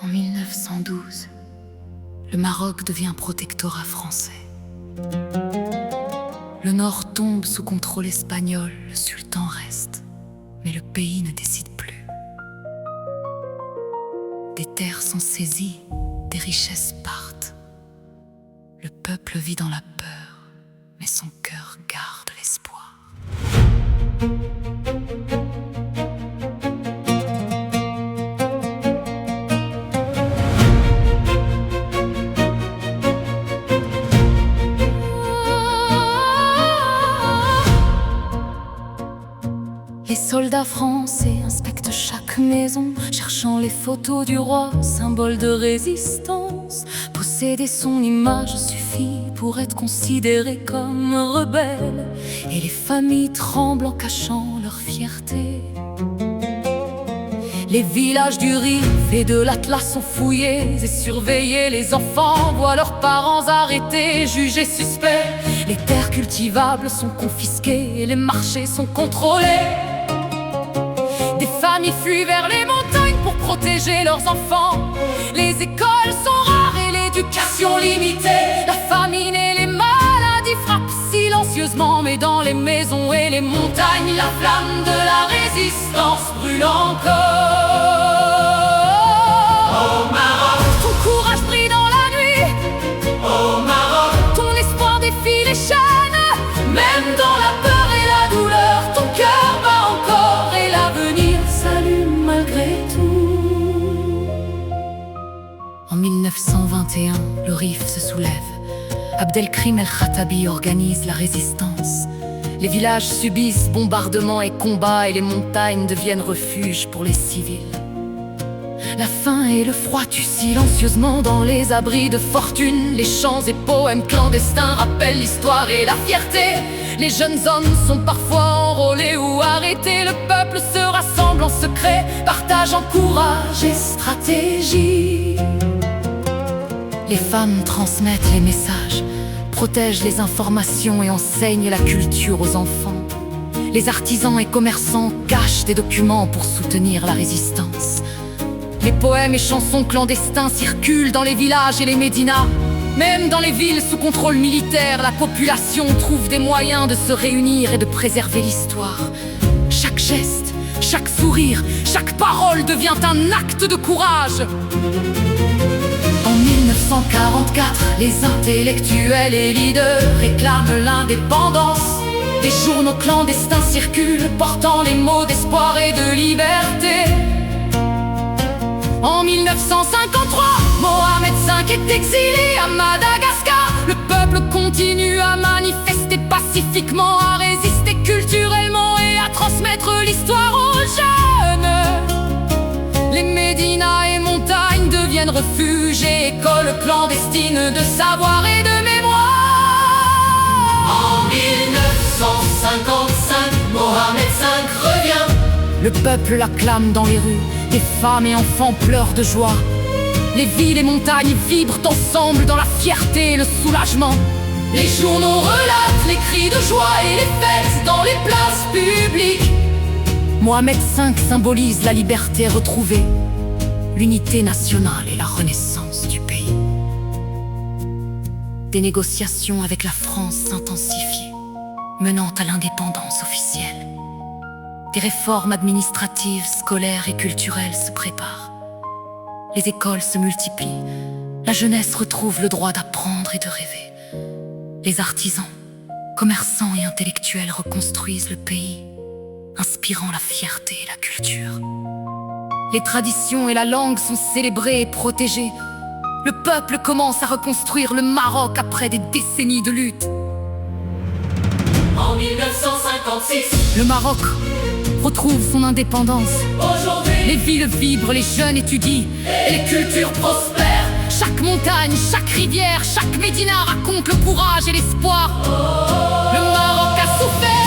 En 1912, le Maroc devient protectorat français. Le nord tombe sous contrôle espagnol, le sultan reste, mais le pays ne décide plus. Des terres sont saisies, des richesses partent. Le peuple vit dans la peur, mais son cœur garde l'espoir. Les soldats français inspectent chaque maison, cherchant les photos du roi, symbole de résistance. Posséder son image suffit pour être considéré comme rebelle, et les familles tremblent en cachant leur fierté. Les villages du Rif et de l'Atlas sont fouillés et surveillés. Les enfants voient leurs parents arrêtés, jugés suspects. Les terres cultivables sont confisquées et les marchés sont contrôlés. Des familles fuient vers les montagnes pour protéger leurs enfants. Les écoles sont rares et l'éducation limitée. La famine et les maladies frappent silencieusement, mais dans les maisons et les montagnes, la flamme de la résistance brûle encore. Au Maroc, Ton courage brille dans la nuit, au Maroc, ton espoir défie les chaînes. même dans la peur et la douleur, Ton cœur bat encore et l'avenir s'allume malgré tout. En 1921, le Rif se soulève. Abdelkrim el-Khattabi organise la résistance. Les villages subissent bombardements et combats, et les montagnes deviennent refuge pour les civils. La faim et le froid tuent silencieusement dans les abris de fortune. Les chants et poèmes clandestins rappellent l'histoire et la fierté. Les jeunes hommes sont parfois enrôlés ou arrêtés. Le peuple se rassemble en secret, partageant courage et stratégie. Les femmes transmettent les messages, protègent les informations et enseignent la culture aux enfants. Les artisans et commerçants cachent des documents pour soutenir la résistance. Les poèmes et chansons clandestins circulent dans les villages et les médinas. Même dans les villes sous contrôle militaire, la population trouve des moyens de se réunir et de préserver l'histoire. Chaque geste, chaque sourire, chaque parole devient un acte de courage. En 1944, les intellectuels et leaders réclament l'indépendance. Des journaux clandestins circulent, portant les mots d'espoir et de liberté. En 1953, Mohamed V est exilé à Madagascar. Le peuple continue à manifester pacifiquement, à résister culturellement et à transmettre l'histoire aux jeunes. Les médinas et montagnes deviennent refuges et écoles clandestines de savoir et de mémoire. En 1955, Mohamed V revient. Le peuple l'acclame dans les rues, des femmes et enfants pleurent de joie. Les villes et montagnes vibrent ensemble dans la fierté et le soulagement. Les journaux relatent les cris de joie et les fêtes dans les places publiques. Mohamed V symbolise la liberté retrouvée, l'unité nationale et la renaissance du pays. Des négociations avec la France s'intensifient, menant à l'indépendance officielle. Des réformes administratives, scolaires et culturelles se préparent. Les écoles se multiplient, la jeunesse retrouve le droit d'apprendre et de rêver. Les artisans, commerçants et intellectuels reconstruisent le pays, inspirant la fierté et la culture. Les traditions et la langue sont célébrées et protégées. Le peuple commence à reconstruire le Maroc après des décennies de lutte. En 1956, Le Maroc retrouve son indépendance. aujourd'hui, Les villes vibrent, les jeunes étudient et les cultures prospèrent. Chaque montagne, chaque rivière, chaque médina raconte le courage et l'espoir. Le Maroc a souffert,